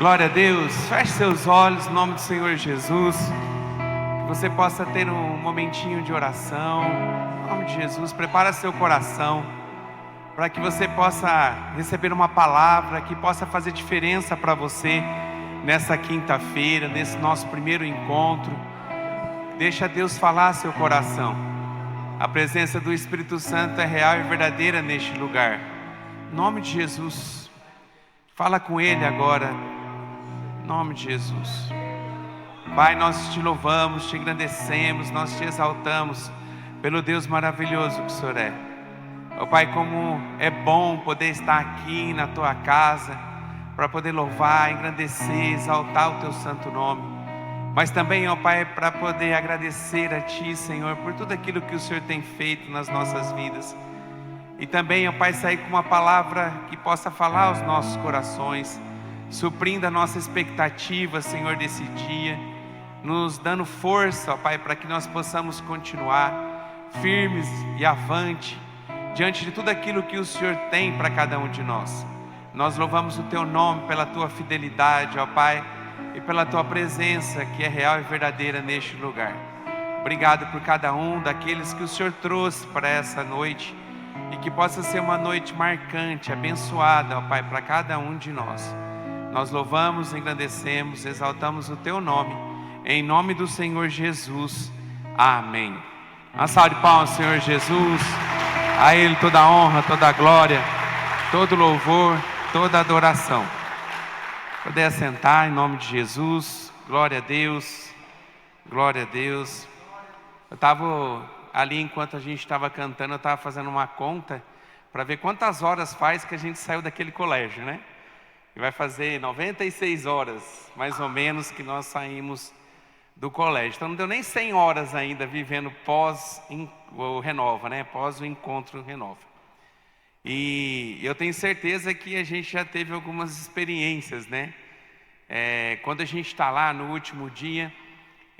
Glória a Deus. Feche seus olhos em nome do Senhor Jesus. Que você possa ter um momentinho de oração. Em nome de Jesus, prepara seu coração para que você possa receber uma palavra que possa fazer diferença para você nessa quinta-feira, nesse nosso primeiro encontro. Deixa Deus falar seu coração. A presença do Espírito Santo é real e verdadeira neste lugar. Em nome de Jesus, fala com Ele agora. Em nome de Jesus. Pai, nós te louvamos, te engrandecemos, nós te exaltamos pelo Deus maravilhoso que o Senhor é. Ó Pai, como é bom poder estar aqui na tua casa para poder louvar, engrandecer, exaltar o teu santo nome. Mas também, ó Pai, para poder agradecer a Ti, Senhor, por tudo aquilo que o Senhor tem feito nas nossas vidas. E também, ó Pai, sair com uma palavra que possa falar aos nossos corações, suprindo a nossa expectativa, Senhor, desse dia, nos dando força, ó Pai, para que nós possamos continuar firmes e avante, diante de tudo aquilo que o Senhor tem para cada um de nós. Nós louvamos o Teu nome pela Tua fidelidade, ó Pai, e pela Tua presença que é real e verdadeira neste lugar. Obrigado por cada um daqueles que o Senhor trouxe para essa noite, e que possa ser uma noite marcante, abençoada, ó Pai, para cada um de nós. Nós louvamos, engrandecemos, exaltamos o Teu nome, em nome do Senhor Jesus. Amém. Uma salva de palmas, Senhor Jesus. A Ele toda a honra, toda a glória, todo louvor, toda a adoração. Poder assentar em nome de Jesus. Glória a Deus. Glória a Deus. Eu estava ali, enquanto a gente estava cantando, eu estava fazendo uma conta para ver quantas horas faz que a gente saiu daquele colégio, né? E vai fazer 96 horas, mais ou menos, que nós saímos do colégio. Então não deu nem 100 horas ainda vivendo pós o Renova, né? Pós o encontro Renova. E eu tenho certeza que a gente já teve algumas experiências, né? Quando a gente está lá no último dia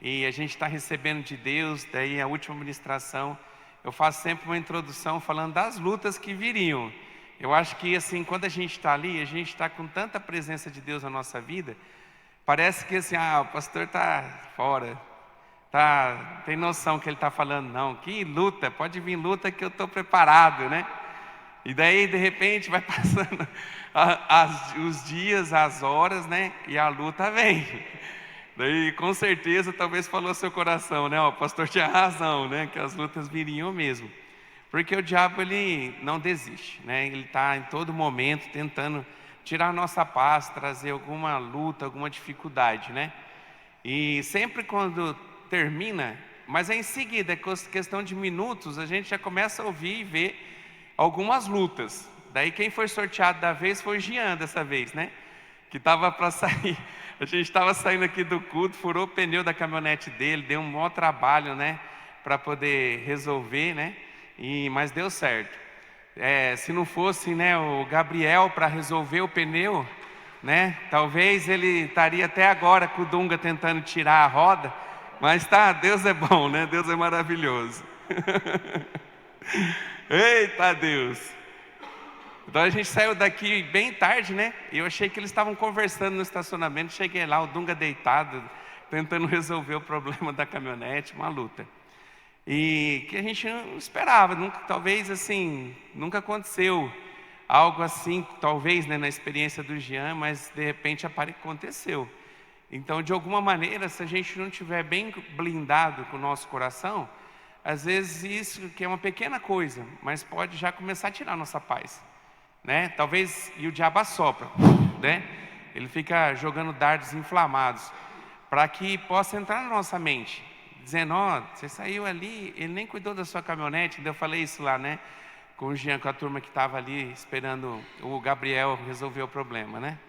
e a gente está recebendo de Deus, daí a última ministração, eu faço sempre uma introdução falando das lutas que viriam. Eu acho que assim, quando a gente está ali, a gente está com tanta presença de Deus na nossa vida, parece que assim, o pastor está fora, tem noção que ele está falando, não, que luta, pode vir luta que eu estou preparado, né? E daí de repente vai passando os dias, as horas, né? E a luta vem. Daí com certeza talvez falou seu coração, né? O pastor tinha razão, né? Que as lutas viriam mesmo. Porque o diabo, ele não desiste, né? Ele está em todo momento tentando tirar a nossa paz, trazer alguma luta, alguma dificuldade, né? E sempre quando termina, mas em seguida, questão de minutos, a gente já começa a ouvir e ver algumas lutas. Daí quem foi sorteado da vez foi o Jean dessa vez, né? Que estava para sair, a gente estava saindo aqui do culto, furou o pneu da caminhonete dele, deu um maior trabalho, né? Para poder resolver, né? Mas deu certo. Se não fosse, né, o Gabriel para resolver o pneu, né, talvez ele estaria até agora com o Dunga tentando tirar a roda. Mas Deus é bom, né? Deus é maravilhoso. Eita Deus! Então a gente saiu daqui bem tarde, né? E eu achei que eles estavam conversando no estacionamento. Cheguei lá, o Dunga deitado, tentando resolver o problema da caminhonete, uma luta. E que a gente não esperava, talvez assim, nunca aconteceu algo assim, talvez, né, na experiência do Jean, mas de repente aconteceu. Então, de alguma maneira, se a gente não estiver bem blindado com o nosso coração, às vezes isso que é uma pequena coisa, mas pode já começar a tirar a nossa paz, né? Talvez, e o diabo assopra, né? Ele fica jogando dardos inflamados, para que possa entrar na nossa mente, dizendo, você saiu ali, ele nem cuidou da sua caminhonete. Eu falei isso lá, né, com o Jean, com a turma que estava ali, esperando o Gabriel resolver o problema, né?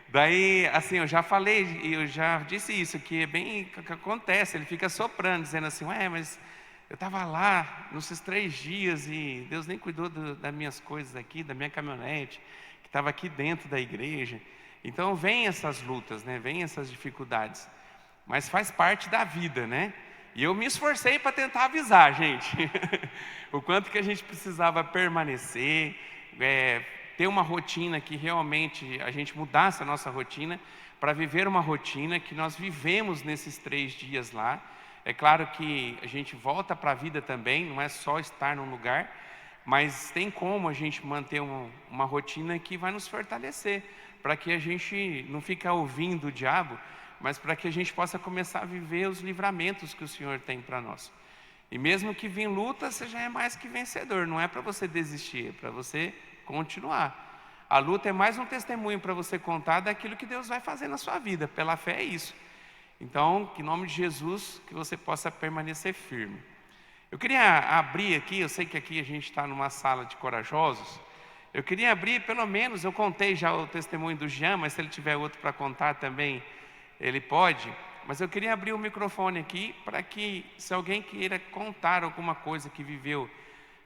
Daí, assim, eu já falei, eu já disse isso, que é bem o que acontece, ele fica soprando, dizendo assim, mas eu estava lá, nesses 3 dias, e Deus nem cuidou das minhas coisas aqui, da minha caminhonete, que estava aqui dentro da igreja. Então vem essas lutas, né? Vem essas dificuldades, mas faz parte da vida, né? E eu me esforcei para tentar avisar, gente, o quanto que a gente precisava permanecer, ter uma rotina que realmente a gente mudasse a nossa rotina para viver uma rotina que nós vivemos nesses 3 dias lá. É claro que a gente volta para a vida também, não é só estar num lugar, mas tem como a gente manter uma rotina que vai nos fortalecer, para que a gente não fique ouvindo o diabo, mas para que a gente possa começar a viver os livramentos que o Senhor tem para nós. E mesmo que vir luta, você já é mais que vencedor, não é para você desistir, é para você continuar. A luta é mais um testemunho para você contar daquilo que Deus vai fazer na sua vida, pela fé é isso. Então, que em nome de Jesus, que você possa permanecer firme. Eu queria abrir aqui, eu sei que aqui a gente está numa sala de corajosos, eu queria abrir pelo menos, eu contei já o testemunho do Jean, mas se ele tiver outro para contar também, ele pode. Mas eu queria abrir o microfone aqui para que, se alguém queira contar alguma coisa que viveu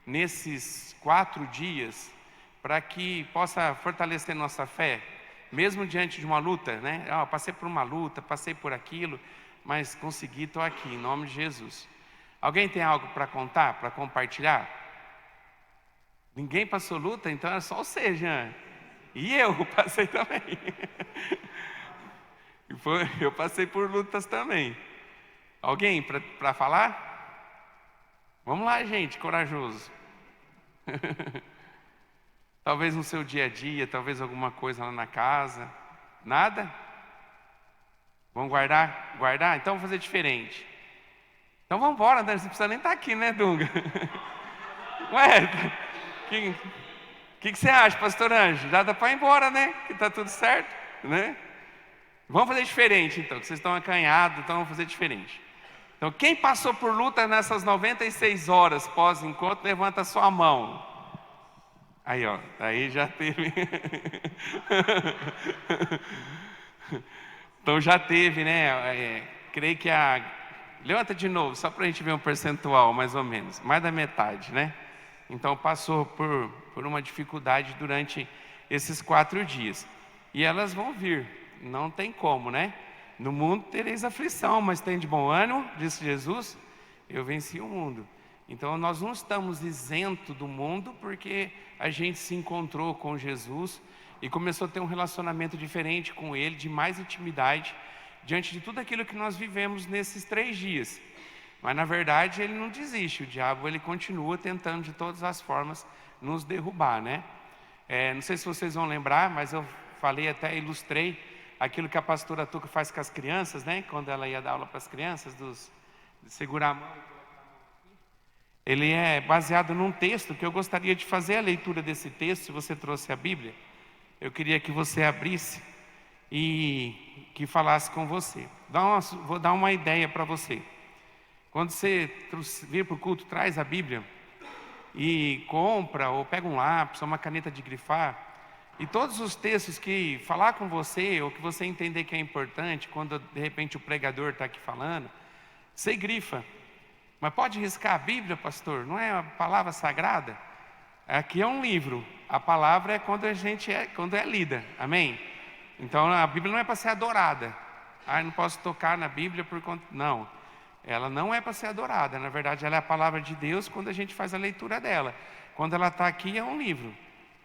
nesses 4 dias, para que possa fortalecer nossa fé, mesmo diante de uma luta, né? Passei por uma luta, passei por aquilo, mas consegui, estou aqui, em nome de Jesus. Alguém tem algo para contar, para compartilhar? Ninguém passou luta, então é só você, Jean. E eu passei também. Eu passei por lutas também. Alguém para falar? Vamos lá, gente, corajoso. Talvez no seu dia a dia, talvez alguma coisa lá na casa. Nada? Vamos guardar? Guardar? Então vamos fazer diferente. Então vamos embora, né? Você precisa nem estar aqui, né, Dunga? Ué, o que você acha, pastor Anjo? Já dá para ir embora, né? Que está tudo certo, né? Vamos fazer diferente então, que vocês estão acanhados, então vamos fazer diferente. Então quem passou por luta nessas 96 horas pós-encontro, levanta a sua mão. Aí ó, aí já teve. Então já teve, né? Creio que levanta de novo, só para a gente ver um percentual, mais ou menos. Mais da metade, né? Então passou por uma dificuldade durante esses 4 dias. E elas vão vir, não tem como, né? No mundo tereis aflição, mas tem de bom ânimo, disse Jesus, eu venci o mundo. Então nós não estamos isentos do mundo, porque a gente se encontrou com Jesus e começou a ter um relacionamento diferente com Ele, de mais intimidade, diante de tudo aquilo que nós vivemos nesses 3 dias. Mas na verdade Ele não desiste, o diabo ele continua tentando de todas as formas nos derrubar, né? Não sei se vocês vão lembrar, mas eu falei, até ilustrei aquilo que a pastora Tuca faz com as crianças, né? Quando ela ia dar aula para as crianças, de segurar a mão. Ele é baseado num texto que eu gostaria de fazer a leitura desse texto. Se você trouxe a Bíblia, eu queria que você abrisse e que falasse com você. Vou dar uma ideia para você. Quando você vir para o culto, traz a Bíblia e compra ou pega um lápis ou uma caneta de grifar, e todos os textos que falar com você ou que você entender que é importante, quando de repente o pregador está aqui falando, você grifa. Mas pode riscar a Bíblia, pastor? Não é a palavra sagrada? Aqui é um livro. A palavra é quando é lida. Amém? Então a Bíblia não é para ser adorada. Eu não posso tocar na Bíblia por conta. Não. Ela não é para ser adorada. Na verdade, ela é a palavra de Deus quando a gente faz a leitura dela. Quando ela está aqui, é um livro.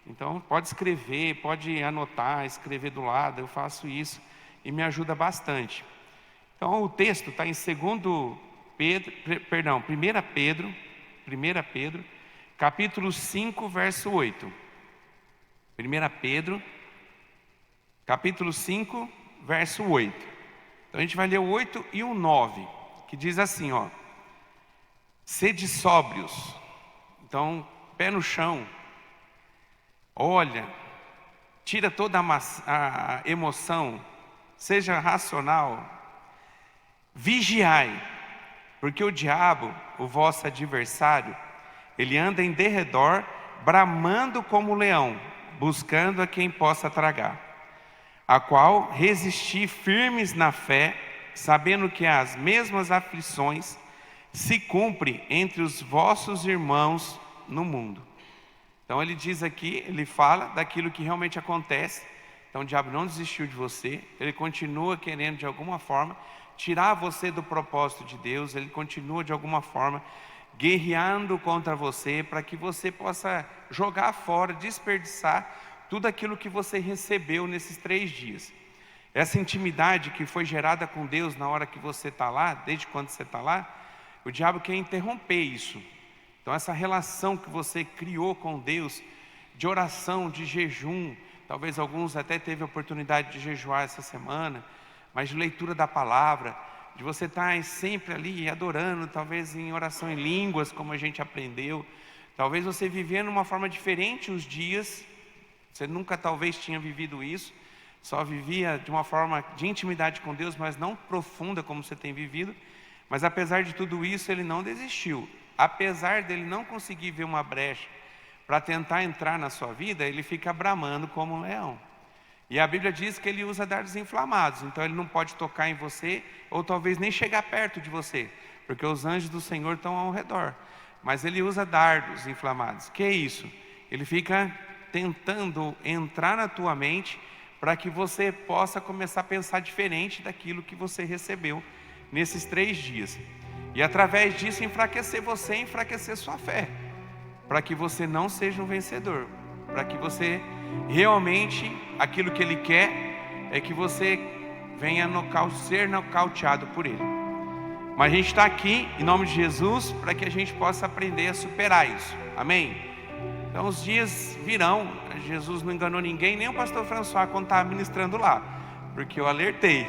Então pode escrever, pode anotar, escrever do lado. Eu faço isso e me ajuda bastante. Então o texto está em 1 Pedro, capítulo 5, verso 8. 1 Pedro, capítulo 5, verso 8. Então a gente vai ler o 8 e o 9, que diz assim, ó: sede sóbrios. Então, pé no chão. Olha, tira toda a emoção, seja racional. Vigiai, porque o diabo, o vosso adversário, ele anda em derredor, bramando como leão, buscando a quem possa tragar. A qual resisti firmes na fé, sabendo que as mesmas aflições se cumprem entre os vossos irmãos no mundo. Então ele diz aqui, ele fala daquilo que realmente acontece. Então o diabo não desistiu de você, ele continua querendo de alguma forma tirar você do propósito de Deus, ele continua de alguma forma guerreando contra você, para que você possa jogar fora, desperdiçar tudo aquilo que você recebeu nesses 3 dias. Essa intimidade que foi gerada com Deus na hora que você está lá, desde quando você está lá, o diabo quer interromper isso. Então essa relação que você criou com Deus, de oração, de jejum, talvez alguns até teve a oportunidade de jejuar essa semana, mas de leitura da palavra, de você estar sempre ali adorando, talvez em oração em línguas, como a gente aprendeu, talvez você vivendo de uma forma diferente os dias, você nunca talvez tinha vivido isso, só vivia de uma forma de intimidade com Deus, mas não profunda como você tem vivido, mas apesar de tudo isso, ele não desistiu. Apesar dele não conseguir ver uma brecha para tentar entrar na sua vida, ele fica bramando como um leão. E a Bíblia diz que ele usa dardos inflamados, então ele não pode tocar em você, ou talvez nem chegar perto de você, porque os anjos do Senhor estão ao redor. Mas ele usa dardos inflamados. Que é isso? Ele fica tentando entrar na tua mente, para que você possa começar a pensar diferente daquilo que você recebeu nesses 3 dias. E através disso enfraquecer você, enfraquecer sua fé, para que você não seja um vencedor, para que você realmente, aquilo que ele quer é que você venha ser nocauteado por ele. Mas a gente está aqui em nome de Jesus para que a gente possa aprender a superar isso, amém? Então os dias virão, Jesus não enganou ninguém, nem o pastor François quando estava ministrando lá, porque eu alertei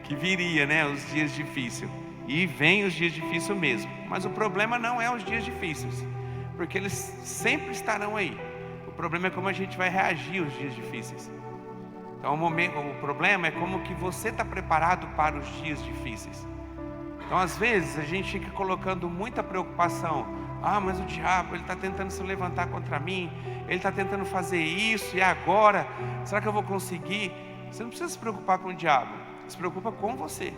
que viria, né, os dias difíceis, e vem os dias difíceis mesmo. Mas o problema não é os dias difíceis, porque eles sempre estarão aí. O problema é como a gente vai reagir aos dias difíceis. Então o problema é como que você está preparado para os dias difíceis. Então às vezes a gente fica colocando muita preocupação. Mas o diabo, ele está tentando se levantar contra mim, ele está tentando fazer isso, e agora? Será que eu vou conseguir? Você não precisa se preocupar com o diabo, se preocupa com você.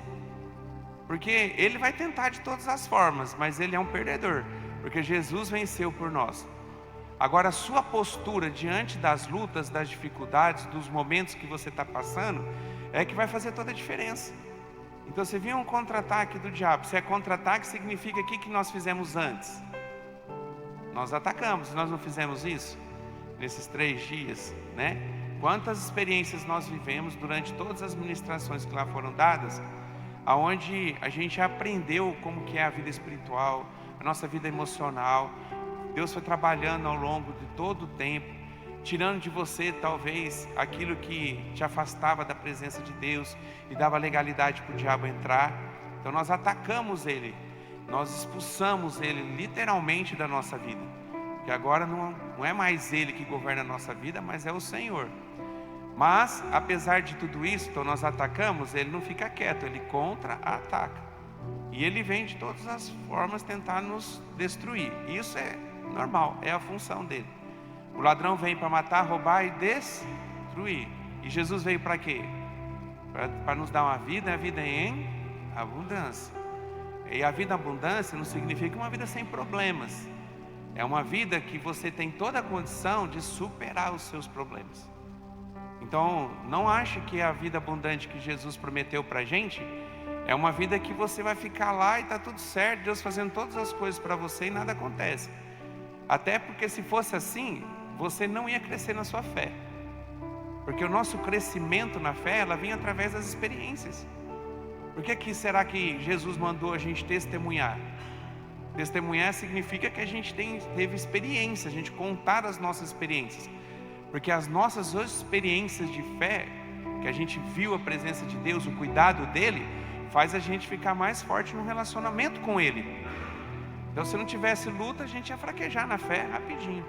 Porque ele vai tentar de todas as formas, mas ele é um perdedor, porque Jesus venceu por nós. Agora a sua postura diante das lutas, das dificuldades, dos momentos que você está passando, é que vai fazer toda a diferença. Então se vir um contra-ataque do diabo, se é contra-ataque, significa que nós fizemos antes? Nós atacamos, nós não fizemos isso nesses 3 dias, né? Quantas experiências nós vivemos durante todas as ministrações que lá foram dadas, aonde a gente aprendeu como que é a vida espiritual, a nossa vida emocional. Deus foi trabalhando ao longo de todo o tempo, tirando de você talvez aquilo que te afastava da presença de Deus e dava legalidade para o diabo entrar. Então nós atacamos ele, nós expulsamos ele literalmente da nossa vida, porque agora não é mais ele que governa a nossa vida, mas é o Senhor. Mas apesar de tudo isso, então nós atacamos, ele não fica quieto, ele contra-ataca, e ele vem de todas as formas tentar nos destruir. Isso é normal, é a função dele. O ladrão vem para matar, roubar e destruir. E Jesus veio para quê? Para nos dar uma vida, a vida em abundância. E a vida em abundância não significa uma vida sem problemas. É uma vida que você tem toda a condição de superar os seus problemas. Então, não ache que a vida abundante que Jesus prometeu para a gente é uma vida que você vai ficar lá e está tudo certo, Deus fazendo todas as coisas para você e nada acontece. Até porque se fosse assim, você não ia crescer na sua fé. Porque o nosso crescimento na fé, ela vem através das experiências. Por que será que Jesus mandou a gente testemunhar? Testemunhar significa que a gente teve experiência, a gente contar as nossas experiências. Porque as nossas experiências de fé, que a gente viu a presença de Deus, o cuidado dele, faz a gente ficar mais forte no relacionamento com ele. Então se não tivesse luta, a gente ia fraquejar na fé rapidinho.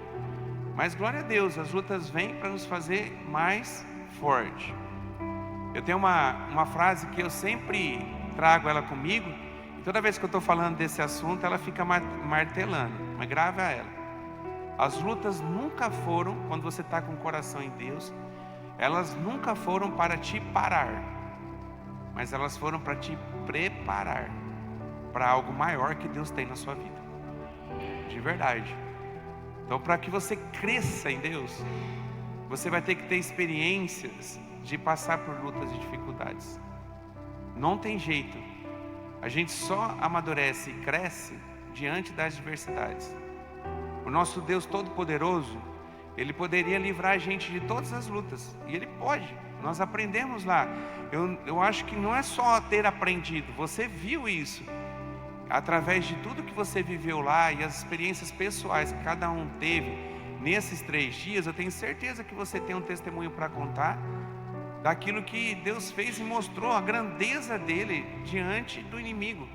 Mas glória a Deus, as lutas vêm para nos fazer mais forte. Eu tenho uma frase que eu sempre trago ela comigo, e toda vez que eu estou falando desse assunto, ela fica martelando, mas grava ela. As lutas nunca foram, quando você está com o coração em Deus, elas nunca foram para te parar, mas elas foram para te preparar para algo maior que Deus tem na sua vida, de verdade. Então para que você cresça em Deus, você vai ter que ter experiências de passar por lutas e dificuldades. Não tem jeito. A gente só amadurece e cresce diante das adversidades. O nosso Deus Todo-Poderoso, Ele poderia livrar a gente de todas as lutas, e Ele pode. Nós aprendemos lá. Eu acho que não é só ter aprendido, você viu isso. Através de tudo que você viveu lá e as experiências pessoais que cada um teve nesses 3 dias, eu tenho certeza que você tem um testemunho para contar daquilo que Deus fez e mostrou a grandeza dele diante do inimigo,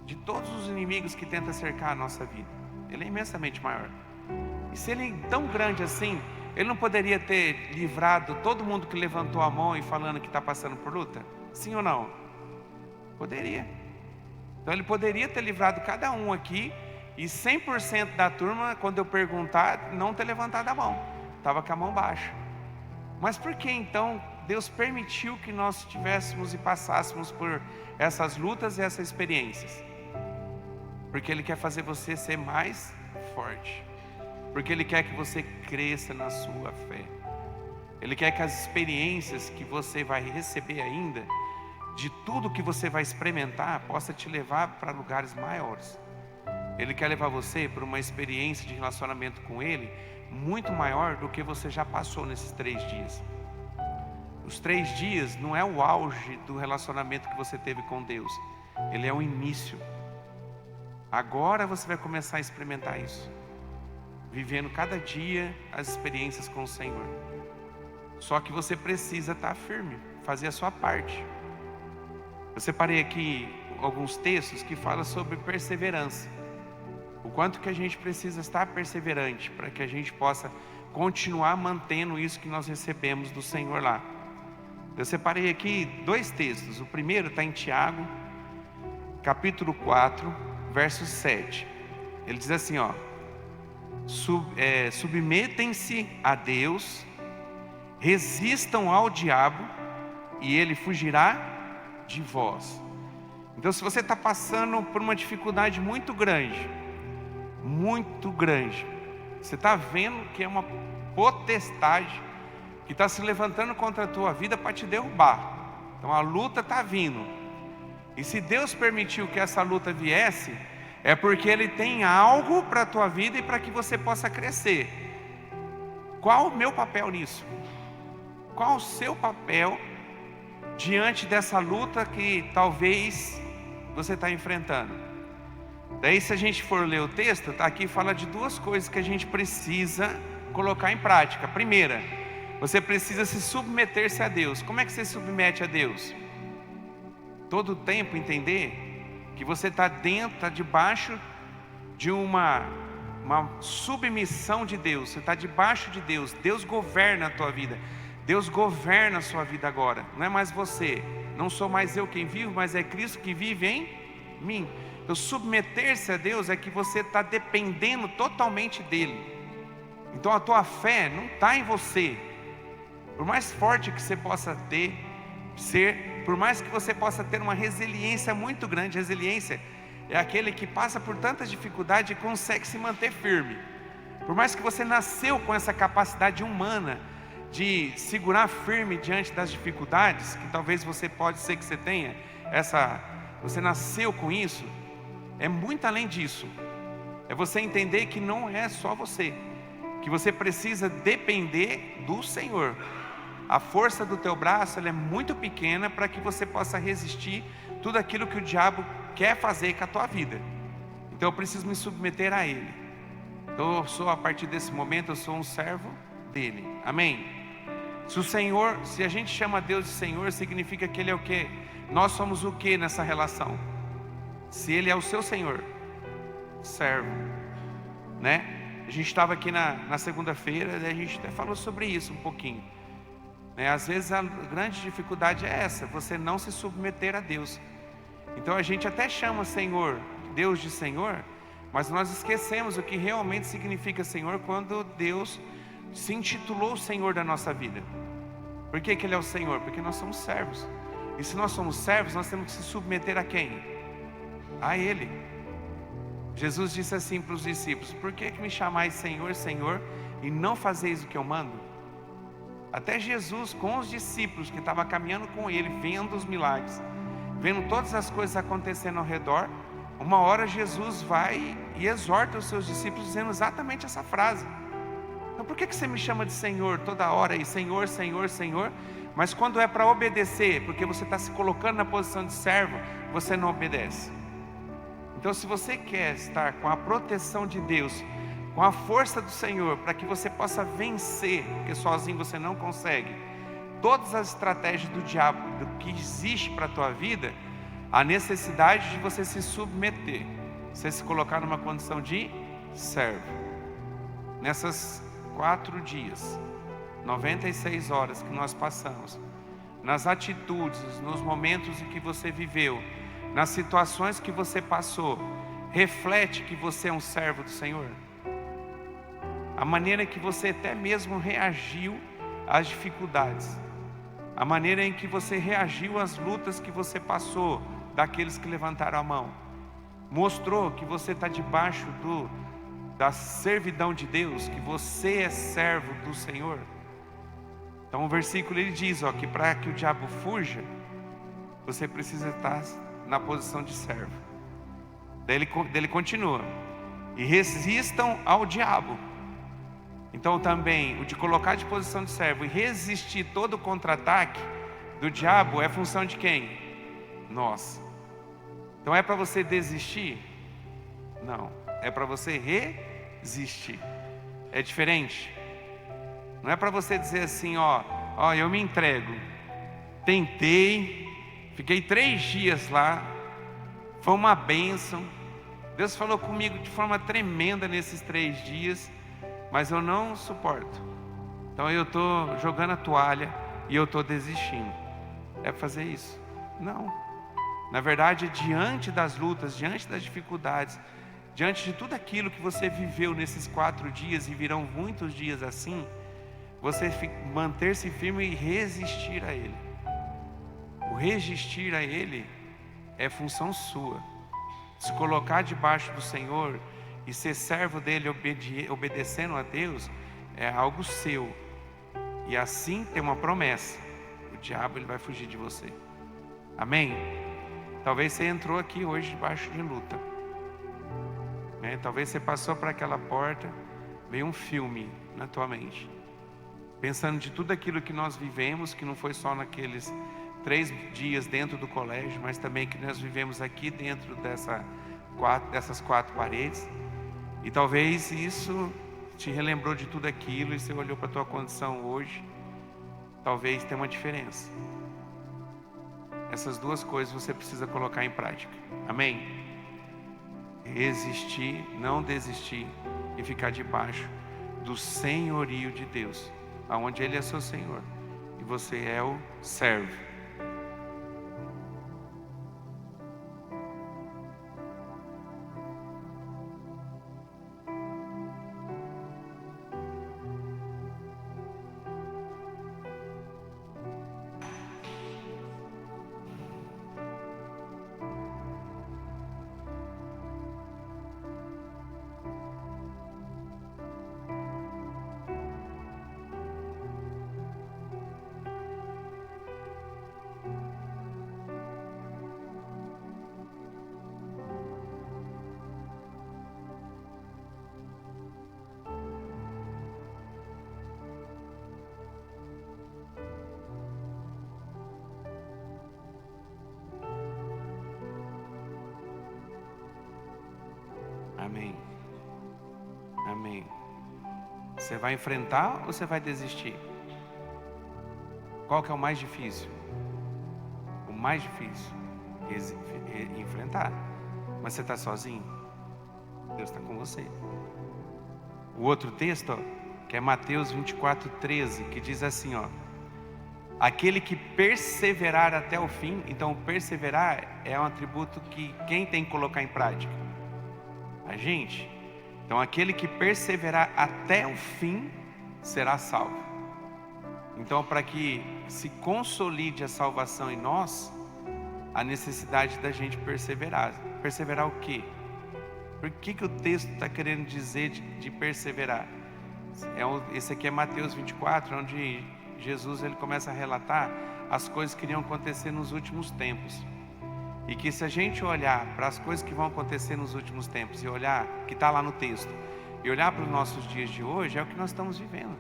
de todos os inimigos que tentam cercar a nossa vida. Ele é imensamente maior. E se ele é tão grande assim, ele não poderia ter livrado todo mundo que levantou a mão e falando que está passando por luta? Sim ou não? Poderia. Então ele poderia ter livrado cada um aqui, e 100% da turma, quando eu perguntar, não ter levantado a mão, estava com a mão baixa. Mas por que então Deus permitiu que nós tivéssemos e passássemos por essas lutas e essas experiências? Porque Ele quer fazer você ser mais forte, porque Ele quer que você cresça na sua fé. Ele quer que as experiências que você vai receber ainda, de tudo que você vai experimentar, possa te levar para lugares maiores. Ele quer levar você para uma experiência de relacionamento com Ele muito maior do que você já passou nesses 3 dias. Os 3 dias não é o auge do relacionamento que você teve com Deus, ele é o início. Agora você vai começar a experimentar isso, vivendo cada dia as experiências com o Senhor. Só que você precisa estar firme, fazer a sua parte. Eu separei aqui alguns textos que falam sobre perseverança. O quanto que a gente precisa estar perseverante para que a gente possa continuar mantendo isso que nós recebemos do Senhor lá. Eu separei aqui 2 textos. O primeiro está em Tiago, capítulo 4, verso 7. Ele diz assim, ó: submetem-se a Deus, resistam ao diabo, e ele fugirá de vós. Então, se você está passando por uma dificuldade muito grande, você está vendo que é uma potestade que está se levantando contra a tua vida para te derrubar. Então a luta está vindo, e se Deus permitiu que essa luta viesse, é porque Ele tem algo para a tua vida e para que você possa crescer. Qual o meu papel nisso? Qual o seu papel diante dessa luta que talvez você está enfrentando? Daí, se a gente for ler o texto, tá aqui, fala de 2 coisas que a gente precisa colocar em prática. Primeira, você precisa se submeter-se a Deus. Como é que você se submete a Deus? Todo o tempo entender que você está debaixo de uma submissão de Deus. Você está debaixo de Deus. Deus governa a tua vida. Deus governa a sua vida agora. Não é mais você. Não sou mais eu quem vivo, mas é Cristo que vive em mim. Então, submeter-se a Deus é que você está dependendo totalmente dEle. Então a tua fé não está em você. Por mais forte que você possa por mais que você possa ter uma resiliência muito grande. Resiliência é aquele que passa por tantas dificuldades e consegue se manter firme. Por mais que você nasceu com essa capacidade humana de segurar firme diante das dificuldades, que talvez pode ser que você tenha, você nasceu com isso, é muito além disso. É você entender que não é só você, que você precisa depender do Senhor. A força do teu braço, ela é muito pequena para que você possa resistir tudo aquilo que o diabo quer fazer com a tua vida. Então eu preciso me submeter a Ele. Então a partir desse momento, eu sou um servo dEle. Amém? Se a gente chama Deus de Senhor, significa que Ele é o quê? Nós somos o quê nessa relação? Se Ele é o seu Senhor, servo, né? A gente estava aqui na segunda-feira, e a gente até falou sobre isso um pouquinho, né? Às vezes a grande dificuldade é essa, você não se submeter a Deus. Então a gente até chama Senhor, Deus de Senhor, mas nós esquecemos o que realmente significa Senhor quando Deus se intitulou Senhor da nossa vida. Por que Ele é o Senhor? Porque nós somos servos. E se nós somos servos, nós temos que se submeter a quem? A Ele. Jesus disse assim para os discípulos: por que me chamais Senhor, Senhor, e não fazeis o que eu mando? Até Jesus, com os discípulos que estavam caminhando com Ele, vendo os milagres, vendo todas as coisas acontecendo ao redor, Uma hora Jesus vai e exorta os seus discípulos dizendo exatamente essa frase. Então por que você me chama de Senhor toda hora aí? Senhor, Senhor, Senhor. Mas quando é para obedecer, porque você está se colocando na posição de servo, você não obedece. Então se você quer estar com a proteção de Deus, com a força do Senhor, para que você possa vencer, porque sozinho você não consegue, todas as estratégias do diabo, do que existe para a tua vida, a necessidade de você se submeter, você se colocar numa condição de servo. Nessas 4 dias, 96 horas que nós passamos, nas atitudes, nos momentos em que você viveu, nas situações que você passou, reflete que você é um servo do Senhor? A maneira que você até mesmo reagiu às dificuldades, a maneira em que você reagiu às lutas que você passou, daqueles que levantaram a mão, mostrou que você está debaixo da servidão de Deus, que você é servo do Senhor. Então o versículo ele diz, que para que o diabo fuja, você precisa estar na posição de servo. Daí ele continua, e resistam ao diabo. Então também o de colocar de posição de servo e resistir todo o contra-ataque do diabo é função de quem? Nós. Então é para você desistir? Não, é para você resistir. É diferente. Não é para você dizer assim, eu me entrego, tentei, fiquei 3 dias lá, foi uma bênção, Deus falou comigo de forma tremenda nesses 3 dias, mas eu não suporto, então eu estou jogando a toalha e eu estou desistindo. É fazer isso? Não. Na verdade, diante das lutas, diante das dificuldades, diante de tudo aquilo que você viveu nesses 4 dias, e virão muitos dias assim, você manter-se firme e resistir a Ele. O resistir a Ele é função sua. Se colocar debaixo do Senhor e ser servo dEle, obedecendo a Deus, é algo seu. E assim tem uma promessa: o diabo ele vai fugir de você. Amém? Talvez você entrou aqui hoje debaixo de luta, talvez você passou para aquela porta, veio um filme na tua mente, pensando de tudo aquilo que nós vivemos, que não foi só naqueles 3 dias dentro do colégio, mas também que nós vivemos aqui dentro dessas 4 paredes. E talvez isso te relembrou de tudo aquilo, e você olhou para a tua condição hoje, talvez tenha uma diferença. Essas 2 coisas você precisa colocar em prática. Amém? Resistir, não desistir e ficar debaixo do senhorio de Deus, aonde Ele é seu Senhor e você é o servo. Amém. Amém. Você vai enfrentar ou você vai desistir? Qual que é o mais difícil? O mais difícil é enfrentar. Mas você está sozinho? Deus está com você. O outro texto, que é Mateus 24:13, que diz assim, aquele que perseverar até o fim. Então perseverar é um atributo que quem tem que colocar em prática? A gente. Então aquele que perseverar até o fim será salvo. Então para que se consolide a salvação em nós, a necessidade da gente perseverar. Perseverar o quê? Por que o texto está querendo dizer de perseverar? Esse aqui é Mateus 24, onde Jesus ele começa a relatar as coisas que iriam acontecer nos últimos tempos. E que se a gente olhar para as coisas que vão acontecer nos últimos tempos e olhar, que está lá no texto, e olhar para os nossos dias de hoje, é o que nós estamos vivendo.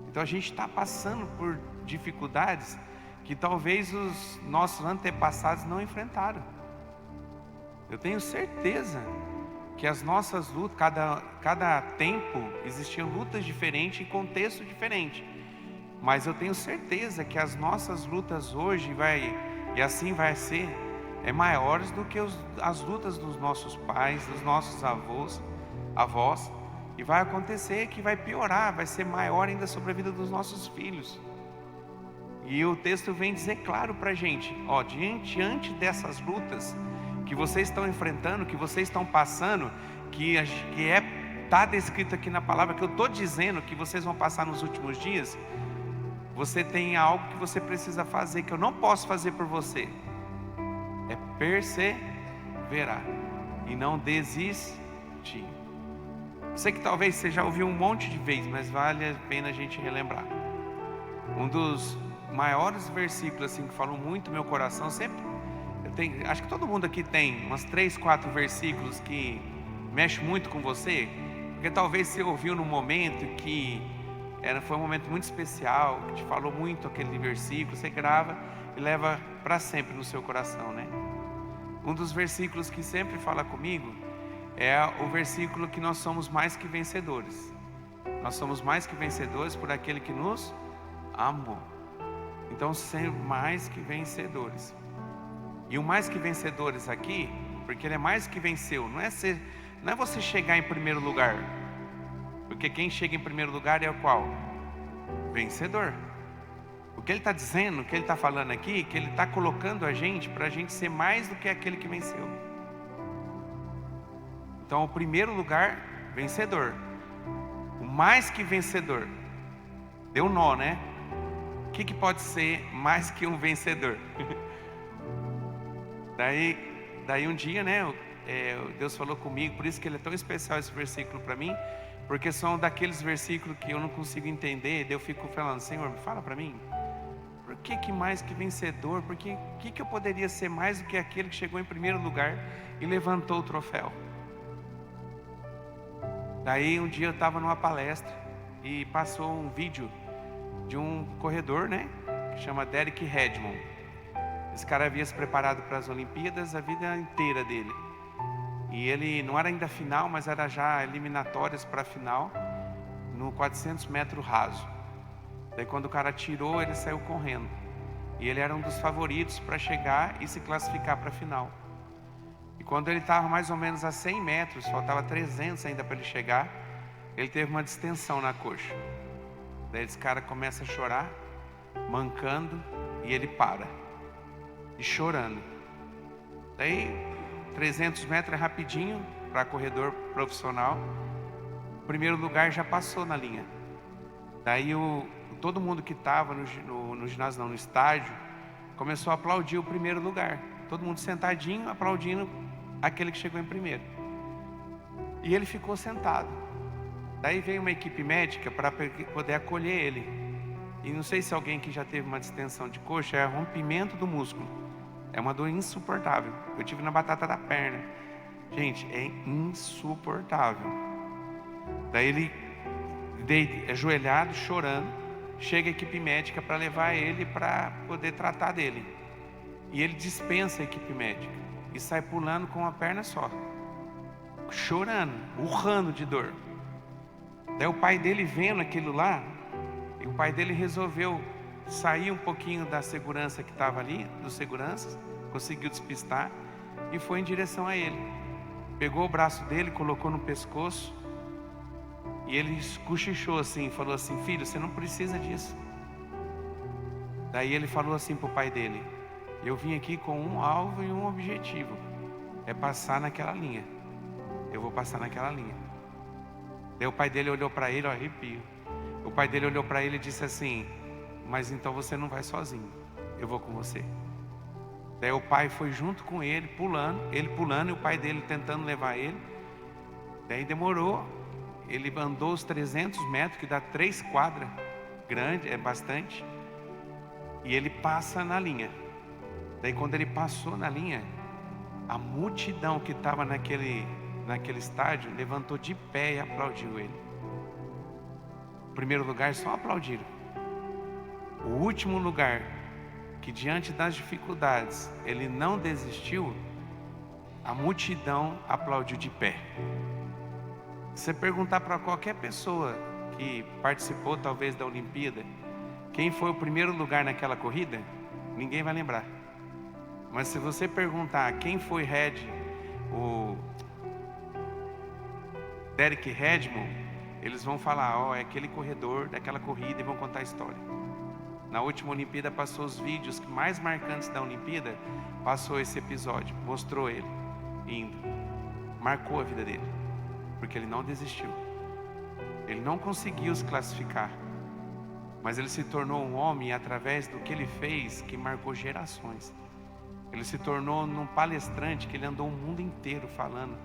Então a gente está passando por dificuldades que talvez os nossos antepassados não enfrentaram. Eu tenho certeza que as nossas lutas, cada tempo existiam lutas diferentes e contexto diferente. Mas eu tenho certeza que as nossas lutas hoje e assim vai ser, maiores do que as lutas dos nossos pais, dos nossos avós. E vai acontecer que vai piorar, vai ser maior ainda sobre a vida dos nossos filhos. E o texto vem dizer claro para a gente, diante dessas lutas que vocês estão enfrentando, que vocês estão passando, que está descrito aqui na palavra, que eu estou dizendo que vocês vão passar nos últimos dias, você tem algo que você precisa fazer, que eu não posso fazer por você, é perseverar e não desistir. Sei que talvez você já ouviu um monte de vezes, mas vale a pena a gente relembrar. Um dos maiores versículos assim, que falam muito no meu coração, acho que todo mundo aqui tem umas 3, 4 versículos que mexem muito com você, porque talvez você ouviu num momento que foi um momento muito especial, que te falou muito aquele versículo, você grava e leva para sempre no seu coração, né? Um dos versículos que sempre fala comigo é o versículo que nós somos mais que vencedores. Nós somos mais que vencedores por aquele que nos amou. Então, ser mais que vencedores. E o mais que vencedores aqui, porque ele é mais que venceu, não é você chegar em primeiro lugar. Porque quem chega em primeiro lugar é o qual? Vencedor. O que ele está dizendo, o que ele está falando aqui, que ele está colocando a gente para a gente ser mais do que aquele que venceu. Então, o primeiro lugar, vencedor. O mais que vencedor. Deu nó, né? O que pode ser mais que um vencedor? Daí um dia, né? Deus falou comigo, por isso que ele é tão especial esse versículo para mim, porque são daqueles versículos que eu não consigo entender. Daí eu fico falando, Senhor, me fala para mim, por que mais que vencedor? Porque que eu poderia ser mais do que aquele que chegou em primeiro lugar e levantou o troféu? Daí um dia eu estava numa palestra e passou um vídeo de um corredor, né, que chama Derek Redmond. Esse cara havia se preparado para as Olimpíadas a vida inteira dele. E ele não era ainda final, mas era já eliminatórias para a final, no 400 metros raso. Daí quando o cara tirou, ele saiu correndo. E ele era um dos favoritos para chegar e se classificar para a final. E quando ele estava mais ou menos a 100 metros, faltava 300 ainda para ele chegar, ele teve uma distensão na coxa. Daí esse cara começa a chorar, mancando, e ele para. E chorando. Daí 300 metros é rapidinho para corredor profissional. O primeiro lugar já passou na linha. Daí todo mundo que estava no ginásio, não, no estádio, começou a aplaudir o primeiro lugar. Todo mundo sentadinho, aplaudindo aquele que chegou em primeiro. E ele ficou sentado. Daí veio uma equipe médica para poder acolher ele. E não sei se alguém que já teve uma distensão de coxa, é rompimento do músculo. É uma dor insuportável. Eu tive na batata da perna. Gente, é insuportável. Daí ele, ajoelhado, chorando, chega a equipe médica para levar ele para poder tratar dele. E ele dispensa a equipe médica e sai pulando com uma perna só, chorando, urrando de dor. Daí o pai dele vendo aquilo lá, e o pai dele resolveu sair um pouquinho da segurança que estava ali, dos seguranças, conseguiu despistar e foi em direção a ele. Pegou o braço dele, colocou no pescoço e ele cochichou assim, falou assim: filho, você não precisa disso. Daí ele falou assim para o pai dele: eu vim aqui com um alvo e um objetivo, é passar naquela linha. Eu vou passar naquela linha. Daí o pai dele olhou para ele, arrepio. O pai dele olhou para ele e disse assim: mas então você não vai sozinho, eu vou com você. Daí o pai foi junto com ele pulando e o pai dele tentando levar ele. Daí demorou, ele andou os 300 metros, que dá 3 quadras, grande, é bastante. E ele passa na linha. Daí quando ele passou na linha, a multidão que estava naquele estádio levantou de pé e aplaudiu ele. O primeiro lugar só aplaudiram. O último lugar, que diante das dificuldades ele não desistiu, a multidão aplaudiu de pé. Se você perguntar para qualquer pessoa que participou talvez da Olimpíada, quem foi o primeiro lugar naquela corrida, ninguém vai lembrar. Mas se você perguntar quem foi o Derek Redmond, eles vão falar, é aquele corredor daquela corrida, e vão contar a história. Na última Olimpíada passou os vídeos mais marcantes da Olimpíada, passou esse episódio, mostrou ele indo, marcou a vida dele, porque ele não desistiu. Ele não conseguiu se classificar, mas ele se tornou um homem através do que ele fez, que marcou gerações. Ele se tornou um palestrante que ele andou o mundo inteiro falando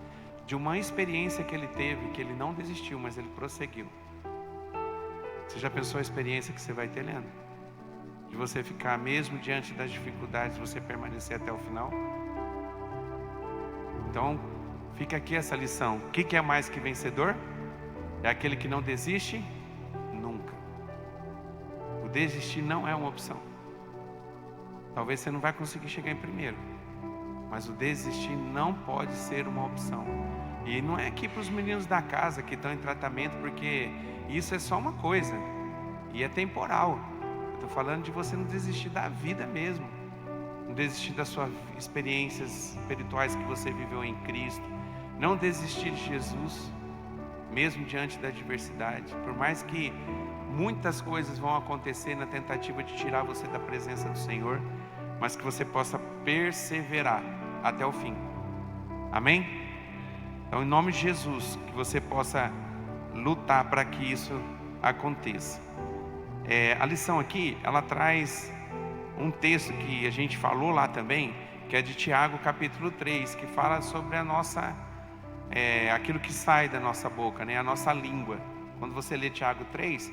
de uma experiência que ele teve, que ele não desistiu, mas ele prosseguiu. Você já pensou a experiência que você vai ter, Leandro? De você ficar mesmo diante das dificuldades, você permanecer até o final? Então, fica aqui essa lição. O que é mais que vencedor? É aquele que não desiste nunca. O desistir não é uma opção. Talvez você não vai conseguir chegar em primeiro, mas o desistir não pode ser uma opção. E não é aqui para os meninos da casa que estão em tratamento, porque isso é só uma coisa, e é temporal. Estou falando de você não desistir da vida mesmo, não desistir das suas experiências espirituais que você viveu em Cristo, não desistir de Jesus, mesmo diante da adversidade. Por mais que muitas coisas vão acontecer na tentativa de tirar você da presença do Senhor, mas que você possa perseverar até o fim. Amém? Então, em nome de Jesus, que você possa lutar para que isso aconteça. A lição aqui, ela traz um texto que a gente falou lá também, que é de Tiago capítulo 3, que fala sobre a nossa, aquilo que sai da nossa boca, né? A nossa língua. Quando você lê Tiago 3,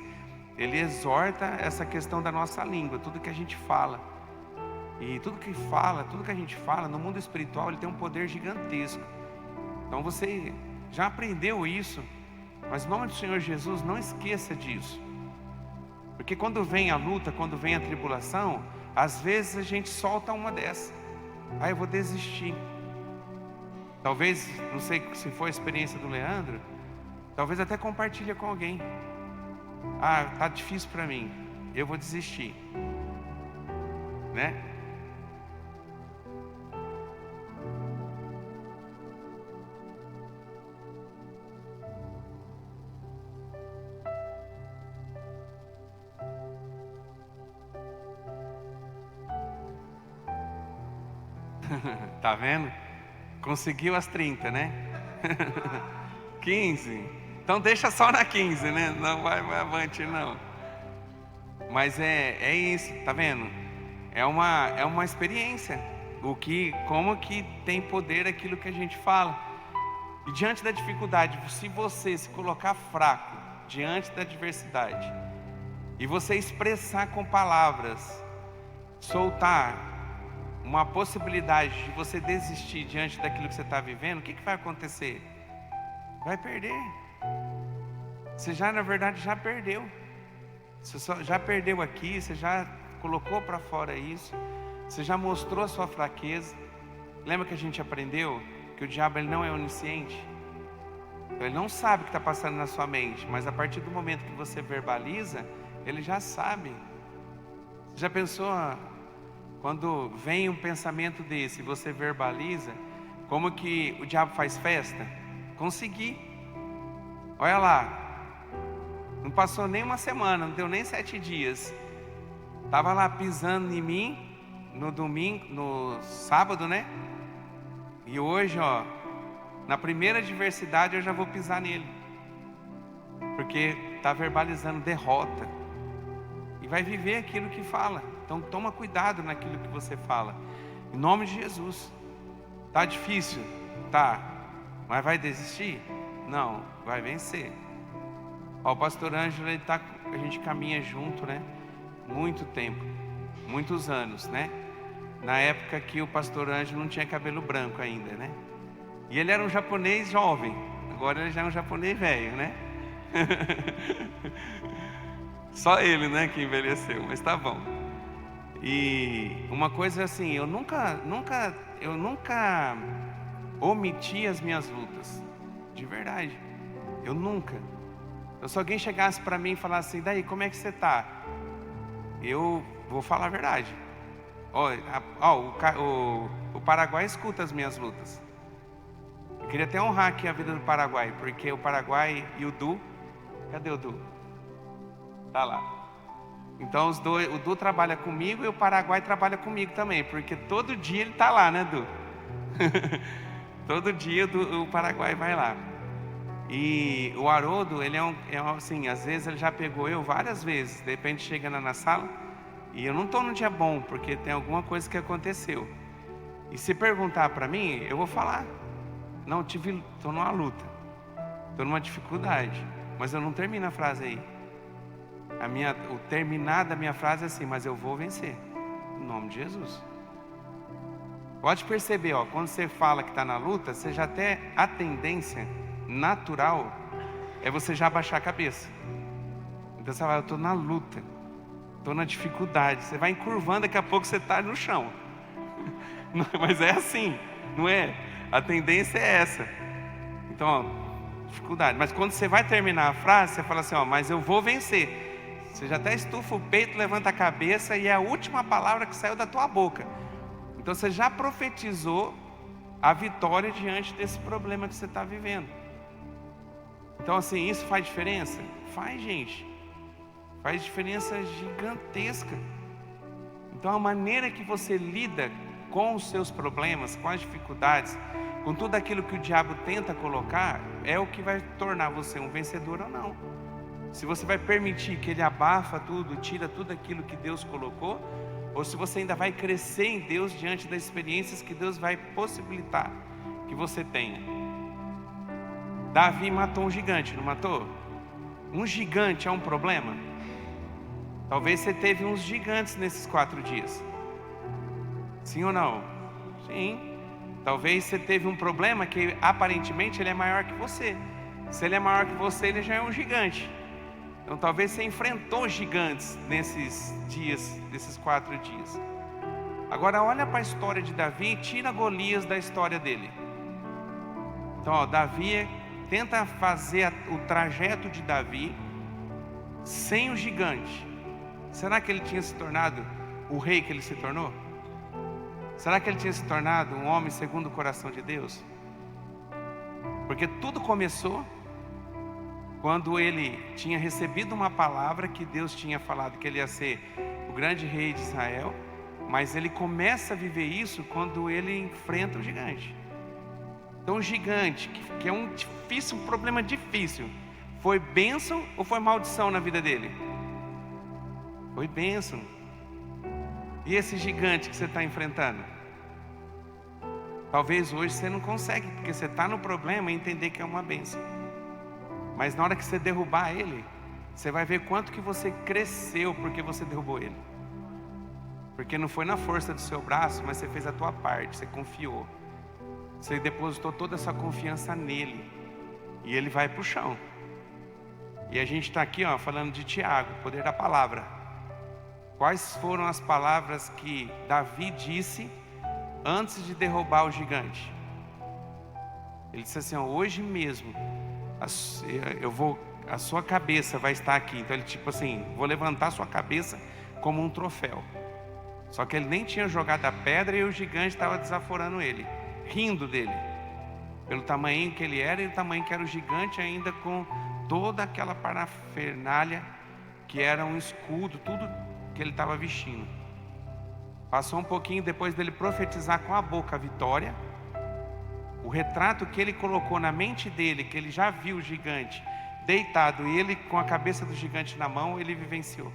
ele exorta essa questão da nossa língua, tudo que a gente fala. E tudo que a gente fala no mundo espiritual, ele tem um poder gigantesco. Então você já aprendeu isso, mas em nome do Senhor Jesus, não esqueça disso. Porque quando vem a luta, quando vem a tribulação, às vezes a gente solta uma dessa. Eu vou desistir. Talvez, não sei se foi a experiência do Leandro, talvez até compartilha com alguém. Tá difícil para mim, eu vou desistir, né? Tá vendo? Conseguiu as 30, né? 15. Então deixa só na 15, né? Não vai avante não. Mas é isso, tá vendo? É uma experiência. Como que tem poder aquilo que a gente fala. E diante da dificuldade, se você se colocar fraco diante da adversidade, e você expressar com palavras, soltar uma possibilidade de você desistir diante daquilo que você está vivendo, o que vai acontecer? Vai perder. Você na verdade já perdeu. Você já perdeu aqui, você já colocou para fora isso, você já mostrou a sua fraqueza. Lembra que a gente aprendeu que o diabo ele não é onisciente? Ele não sabe o que está passando na sua mente, mas a partir do momento que você verbaliza, ele já sabe. Você já pensou, quando vem um pensamento desse e você verbaliza, como que o diabo faz festa? Consegui. Olha lá, não passou nem uma semana, não deu nem 7 dias. Estava lá pisando em mim no domingo, no sábado, né? E hoje, na primeira adversidade eu já vou pisar nele, porque está verbalizando derrota e vai viver aquilo que fala. Então toma cuidado naquilo que você fala, em nome de Jesus. Tá difícil? Tá. Mas vai desistir? Não, vai vencer. O pastor Ângelo, a gente caminha junto, né? Muito tempo, muitos anos, né? na época que o pastor Ângelo não tinha cabelo branco ainda, né? E ele era um japonês jovem, agora ele já é um japonês velho, né? Só ele, né, que envelheceu, mas tá bom. E uma coisa assim, eu nunca omiti as minhas lutas, de verdade, eu nunca. Então, se alguém chegasse para mim e falasse assim, daí, como é que você tá? Eu vou falar a verdade. O Paraguai escuta as minhas lutas. Eu queria até honrar aqui a vida do Paraguai, porque o Paraguai e o Du, cadê o Du? Tá lá. Então os dois, o Du trabalha comigo e o Paraguai trabalha comigo também, porque todo dia ele tá lá, né, Du? Todo dia o Paraguai vai lá. E o Haroldo, ele assim, às vezes ele já pegou eu várias vezes, de repente chega na sala e eu não estou num dia bom, porque tem alguma coisa que aconteceu. E se perguntar para mim, eu vou falar, não, estou numa luta, estou numa dificuldade, mas eu não termino a frase aí. O terminar da minha frase é assim, mas eu vou vencer, em nome de Jesus. Pode perceber, quando você fala que está na luta, você já tem a tendência natural é você já abaixar a cabeça. Então você vai, eu estou na luta, estou na dificuldade. Você vai encurvando, daqui a pouco você está no chão. Mas é assim, não é? A tendência é essa. Então, dificuldade. Mas quando você vai terminar a frase, você fala assim, mas eu vou vencer. Você já até estufa o peito, levanta a cabeça e é a última palavra que saiu da tua boca. Então você já profetizou a vitória diante desse problema que você está vivendo. Então assim, isso faz diferença? Faz, gente. Faz diferença gigantesca. Então a maneira que você lida com os seus problemas, com as dificuldades, com tudo aquilo que o diabo tenta colocar, é o que vai tornar você um vencedor ou não. Se você vai permitir que ele abafa tudo, tira tudo aquilo que Deus colocou, ou se você ainda vai crescer em Deus diante das experiências que Deus vai possibilitar que você tenha. Davi matou um gigante, não matou? Um gigante é um problema? Talvez você teve uns gigantes nesses 4 dias. Sim ou não? Sim. Talvez você teve um problema que aparentemente ele é maior que você. Se ele é maior que você, ele já é um gigante. Então talvez você enfrentou gigantes nesses dias, nesses 4 dias. Agora olha para a história de Davi e tira Golias da história dele. Então Davi tenta fazer o trajeto de Davi sem o gigante. Será que ele tinha se tornado o rei que ele se tornou? Será que ele tinha se tornado um homem segundo o coração de Deus? Porque tudo começou quando ele tinha recebido uma palavra que Deus tinha falado que ele ia ser o grande rei de Israel, mas ele começa a viver isso quando ele enfrenta o gigante. Então o gigante, que é um problema difícil, foi bênção ou foi maldição na vida dele? Foi bênção. E esse gigante que você está enfrentando? Talvez hoje você não consegue, porque você está no problema e entender que é uma bênção. Mas na hora que você derrubar ele, você vai ver quanto que você cresceu porque você derrubou ele. Porque não foi na força do seu braço, mas você fez a tua parte, você confiou. Você depositou toda essa confiança nele. E ele vai para o chão. E a gente está aqui falando de Tiago, poder da palavra. Quais foram as palavras que Davi disse antes de derrubar o gigante? Ele disse assim, hoje mesmo a sua cabeça vai estar aqui. Então ele tipo assim, vou levantar a sua cabeça como um troféu. Só que ele nem tinha jogado a pedra e o gigante estava desaforando ele, rindo dele, pelo tamanho que ele era e o tamanho que era o gigante, ainda com toda aquela parafernália que era um escudo, tudo que ele estava vestindo. Passou um pouquinho depois dele profetizar com a boca a vitória. O retrato que ele colocou na mente dele, que ele já viu o gigante deitado e ele com a cabeça do gigante na mão, ele vivenciou.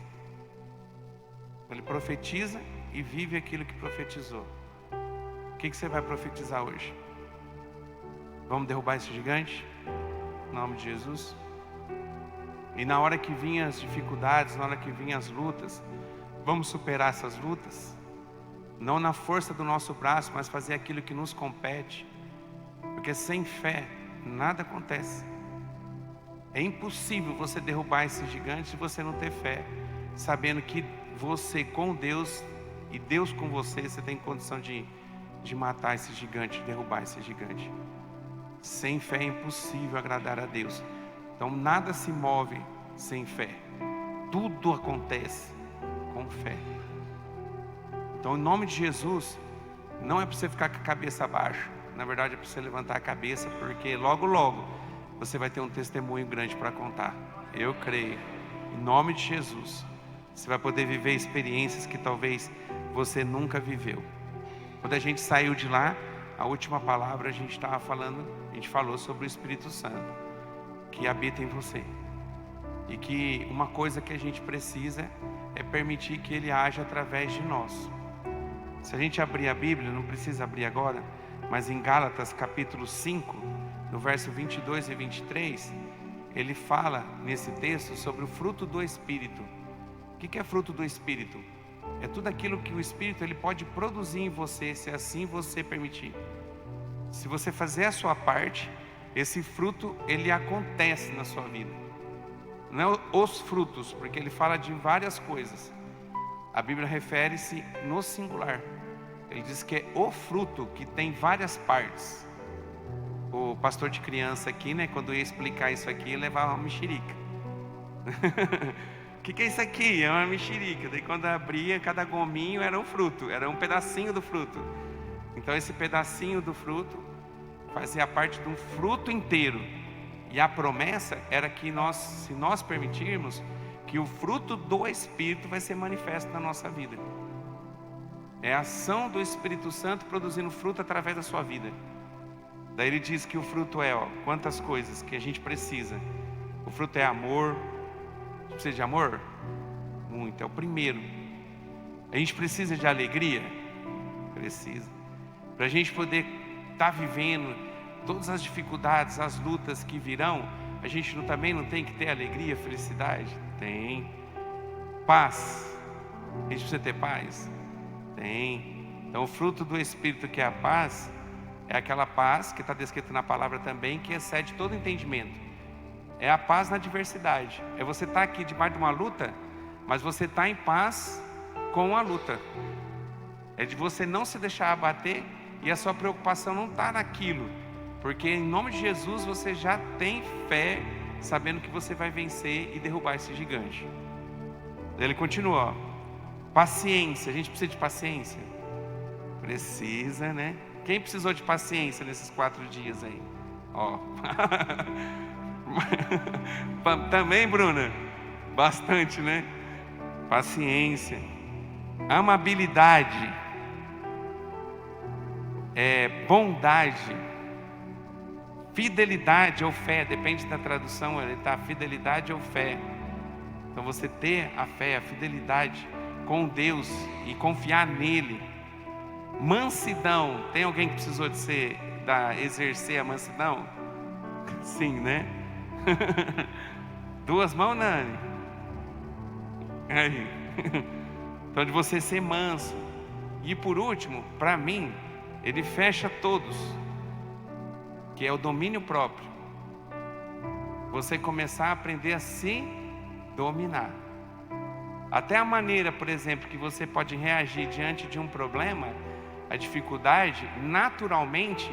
Ele profetiza e vive aquilo que profetizou. O que você vai profetizar hoje? Vamos derrubar esse gigante? Em nome de Jesus. E na hora que vinham as dificuldades, na hora que vinham as lutas, vamos superar essas lutas? não na força do nosso braço, mas fazer aquilo que nos compete, porque sem fé nada acontece. É impossível você derrubar esse gigante se você não ter fé, sabendo que você com Deus e Deus com você, você tem condição de matar esse gigante, de derrubar esse gigante. Sem fé é impossível agradar a Deus. Então nada se move sem fé, tudo acontece com fé. Então, em nome de Jesus, não é para você ficar com a cabeça baixa, na verdade é para você levantar a cabeça, porque logo logo você vai ter um testemunho grande para contar. Eu creio, em nome de Jesus, você vai poder viver experiências que talvez você nunca viveu. Quando a gente saiu de lá, a última palavra a gente falou sobre o Espírito Santo, que habita em você. E que uma coisa que a gente precisa é permitir que Ele haja através de nós. Se a gente abrir a Bíblia, não precisa abrir agora, mas em Gálatas capítulo 5, no verso 22 e 23, ele fala nesse texto sobre o fruto do Espírito. O que é fruto do Espírito? É tudo aquilo que o Espírito ele pode produzir em você, se assim você permitir. Se você fazer a sua parte, esse fruto ele acontece na sua vida. Não os frutos, porque ele fala de várias coisas. A Bíblia refere-se no singular. Ele diz que é o fruto que tem várias partes. O pastor de criança aqui, quando ia explicar isso aqui, levava uma mexerica. O que é isso aqui? É uma mexerica. Daí quando abria, cada gominho era um fruto, era um pedacinho do fruto. Então esse pedacinho do fruto fazia parte de um fruto inteiro. E a promessa era que se nós permitirmos, que o fruto do Espírito vai ser manifesto na nossa vida. É a ação do Espírito Santo produzindo fruto através da sua vida. Daí ele diz que o fruto é, quantas coisas que a gente precisa. O fruto é amor. Você precisa de amor? Muito, é o primeiro. A gente precisa de alegria? Precisa. Para a gente poder estar vivendo todas as dificuldades, as lutas que virão, a gente também não tem que ter alegria, felicidade? Tem. Paz. A gente precisa ter paz? Tem. Então o fruto do Espírito, que é a paz, é aquela paz que está descrita na palavra também, que excede todo entendimento. É a paz na adversidade. É você estar aqui debaixo de uma luta, mas você está em paz com a luta. É de você não se deixar abater e a sua preocupação não está naquilo, porque em nome de Jesus você já tem fé, sabendo que você vai vencer e derrubar esse gigante. Ele continua, paciência. A gente precisa de paciência? Precisa, né? Quem precisou de paciência nesses 4 dias aí? Também, Bruna? Bastante, né? Paciência. Amabilidade. Bondade. Fidelidade ou fé, depende da tradução, ele está fidelidade ou fé. Então você ter a fé, a fidelidade com Deus e confiar nele. Mansidão. Tem alguém que precisou exercer a mansidão? Sim, né? 2 mãos, Nani. Aí. Então de você ser manso. E por último, para mim, ele fecha todos, que é o domínio próprio. Você começar a aprender a se dominar. Até a maneira, por exemplo, que você pode reagir diante de um problema, a dificuldade, naturalmente,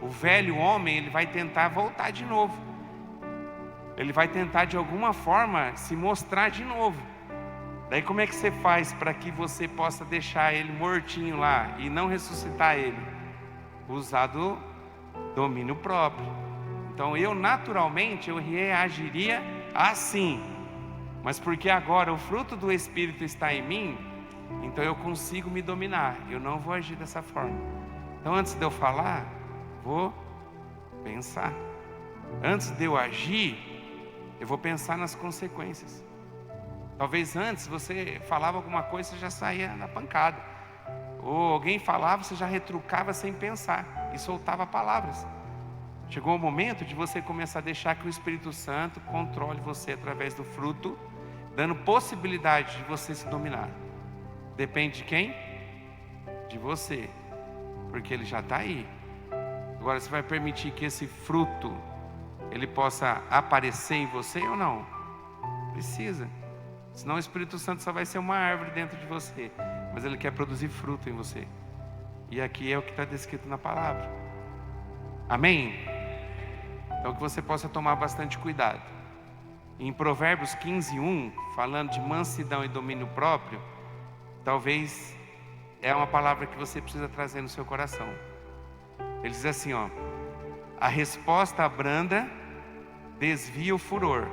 o velho homem, ele vai tentar voltar de novo. Ele vai tentar de alguma forma se mostrar de novo. Daí como é que você faz para que você possa deixar ele mortinho lá e não ressuscitar ele? Usar do domínio próprio. Então eu naturalmente eu reagiria assim, mas porque agora o fruto do Espírito está em mim, então eu consigo me dominar. Eu não vou agir dessa forma. Então antes de eu falar, vou pensar. Antes de eu agir, eu vou pensar nas consequências. Talvez antes você falava alguma coisa, você já saía na pancada. Ou alguém falava, você já retrucava sem pensar e soltava palavras. Chegou o momento de você começar a deixar que o Espírito Santo controle você através do fruto, dando possibilidade de você se dominar. Depende de quem? de você, porque ele já está aí. Agora, você vai permitir que esse fruto ele possa aparecer em você ou não? Precisa. Senão o Espírito Santo só vai ser uma árvore dentro de você, mas ele quer produzir fruto em você. E aqui é o que está descrito na palavra. Amém? Então que você possa tomar bastante cuidado. Em Provérbios 15:1, falando de mansidão e domínio próprio, talvez é uma palavra que você precisa trazer no seu coração. Ele diz assim, ó: a resposta branda desvia o furor,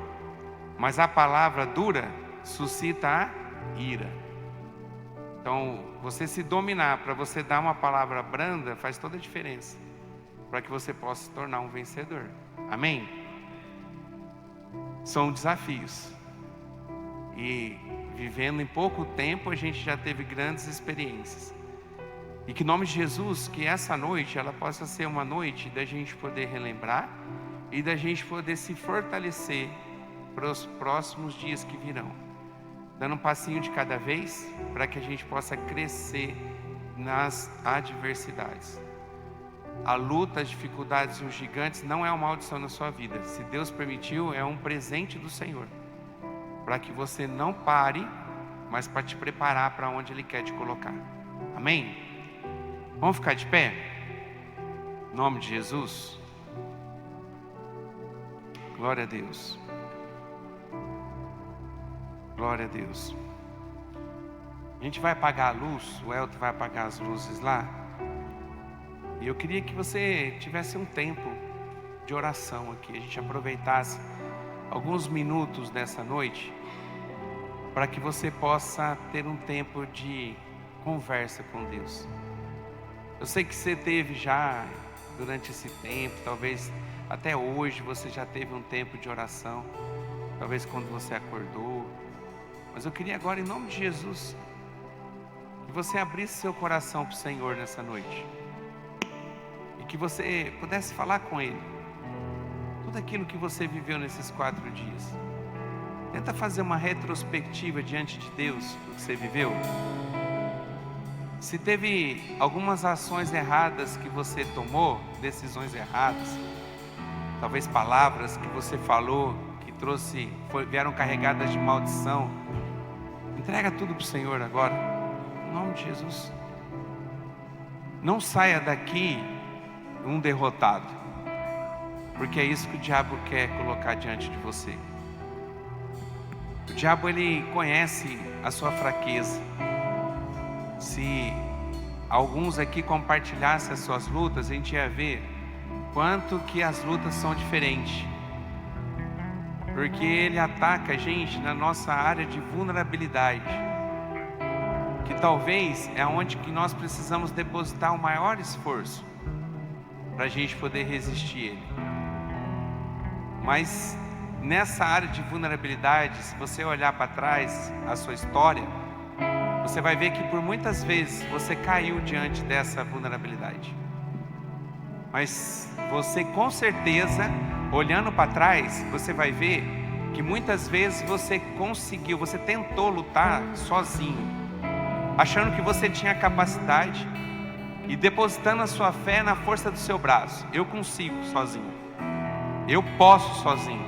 mas a palavra dura suscita a ira. Então, você se dominar para você dar uma palavra branda faz toda a diferença, para que você possa se tornar um vencedor. Amém? São desafios. E vivendo em pouco tempo, a gente já teve grandes experiências. E que em nome de Jesus, que essa noite ela possa ser uma noite da gente poder relembrar e da gente poder se fortalecer para os próximos dias que virão, dando um passinho de cada vez para que a gente possa crescer nas adversidades. A luta, as dificuldades e os gigantes não é uma maldição na sua vida. Se Deus permitiu, é um presente do Senhor, para que você não pare, mas para te preparar para onde Ele quer te colocar. Amém? Vamos ficar de pé? Em nome de Jesus. Glória a Deus. Glória a Deus. A gente vai apagar a luz, o Elton vai apagar as luzes lá. E eu queria que você tivesse um tempo de oração aqui. A gente aproveitasse alguns minutos dessa noite para que você possa ter um tempo de conversa com Deus. Eu sei que você teve já durante esse tempo, talvez até hoje você já teve um tempo de oração, talvez quando você acordou. Mas eu queria agora, em nome de Jesus, que você abrisse seu coração para o Senhor nessa noite. E que você pudesse falar com Ele tudo aquilo que você viveu nesses 4 dias. Tenta fazer uma retrospectiva diante de Deus do que você viveu. Se teve algumas ações erradas que você tomou, decisões erradas, talvez palavras que você falou que vieram carregadas de maldição, entrega tudo para o Senhor agora, em nome de Jesus. Não saia daqui um derrotado, porque é isso que o diabo quer colocar diante de você. O diabo, ele conhece a sua fraqueza. Se alguns aqui compartilhassem as suas lutas, a gente ia ver quanto que as lutas são diferentes, porque ele ataca a gente na nossa área de vulnerabilidade, que talvez é onde que nós precisamos depositar o maior esforço para a gente poder resistir a ele. Mas nessa área de vulnerabilidade, se você olhar para trás a sua história, você vai ver que por muitas vezes você caiu diante dessa vulnerabilidade. Mas você com certeza, olhando para trás, você vai ver que muitas vezes você tentou lutar sozinho, achando que você tinha capacidade e depositando a sua fé na força do seu braço. Eu consigo sozinho, eu posso sozinho.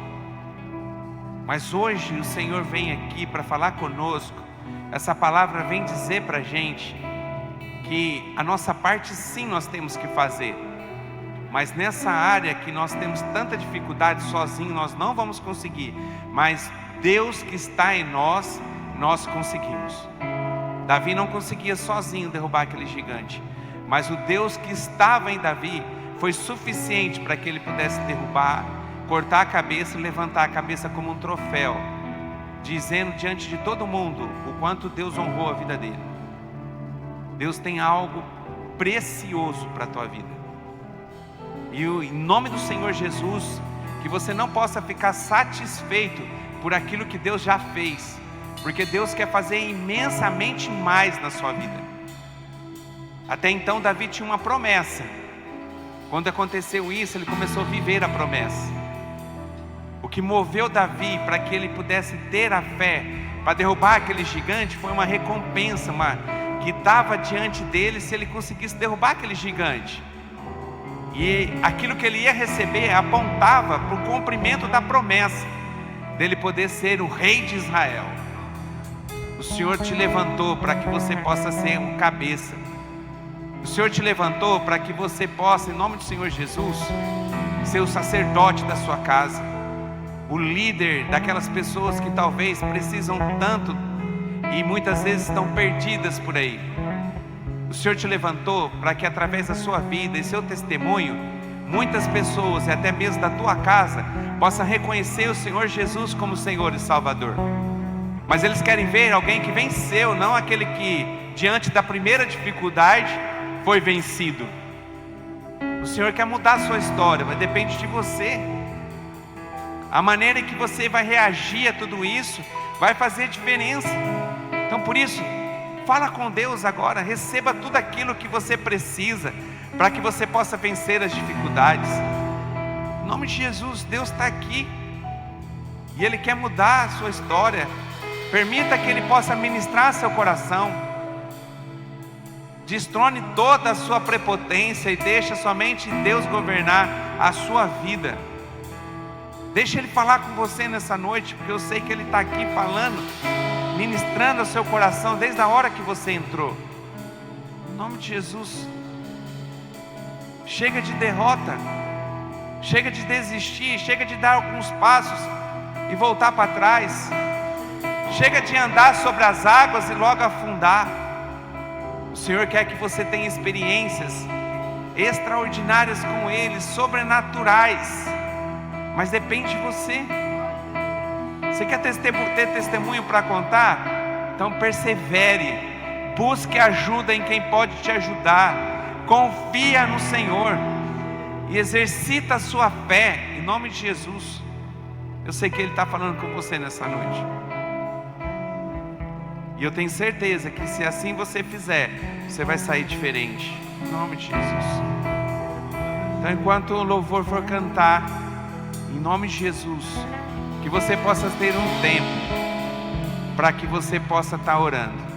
Mas hoje o Senhor vem aqui para falar conosco. Essa palavra vem dizer para a gente que a nossa parte sim nós temos que fazer, mas nessa área que nós temos tanta dificuldade sozinho, nós não vamos conseguir, mas Deus que está em nós, nós conseguimos. Davi não conseguia sozinho derrubar aquele gigante, mas o Deus que estava em Davi foi suficiente para que ele pudesse derrubar, cortar a cabeça e levantar a cabeça como um troféu, dizendo diante de todo mundo o quanto Deus honrou a vida dele. Deus tem algo precioso para a tua vida. E em nome do Senhor Jesus, que você não possa ficar satisfeito por aquilo que Deus já fez, porque Deus quer fazer imensamente mais na sua vida. Até então Davi tinha uma promessa. Quando aconteceu isso, ele começou a viver a promessa. O que moveu Davi para que ele pudesse ter a fé para derrubar aquele gigante foi uma recompensa, que estava diante dele se ele conseguisse derrubar aquele gigante. E aquilo que ele ia receber apontava para o cumprimento da promessa dele poder ser o rei de Israel. O Senhor te levantou para que você possa ser um cabeça. O Senhor te levantou para que você possa, em nome do Senhor Jesus, ser o sacerdote da sua casa, o líder daquelas pessoas que talvez precisam tanto e muitas vezes estão perdidas por aí. O Senhor te levantou para que através da sua vida e seu testemunho, muitas pessoas e até mesmo da tua casa possam reconhecer o Senhor Jesus como Senhor e Salvador. Mas eles querem ver alguém que venceu, não aquele que diante da primeira dificuldade foi vencido. O Senhor quer mudar a sua história, mas depende de você. A maneira em que você vai reagir a tudo isso vai fazer diferença. Então por isso, fala com Deus agora, receba tudo aquilo que você precisa para que você possa vencer as dificuldades. Em nome de Jesus, Deus está aqui e Ele quer mudar a sua história. Permita que Ele possa ministrar seu coração. Destrone toda a sua prepotência e deixa somente Deus governar a sua vida. Deixa Ele falar com você nessa noite, porque eu sei que Ele está aqui falando, ministrando ao seu coração desde a hora que você entrou. Em nome de Jesus. Chega de derrota, chega de desistir, chega de dar alguns passos e voltar para trás. Chega de andar sobre as águas e logo afundar. O Senhor quer que você tenha experiências extraordinárias com Ele, sobrenaturais, mas depende de você. Você quer ter testemunho para contar? Então persevere, busque ajuda em quem pode te ajudar, confia no Senhor e exercita a sua fé, em nome de Jesus. Eu sei que Ele está falando com você nessa noite, e eu tenho certeza que se assim você fizer, você vai sair diferente, em nome de Jesus. Então enquanto o louvor for cantar, em nome de Jesus, que você possa ter um tempo para que você possa estar orando.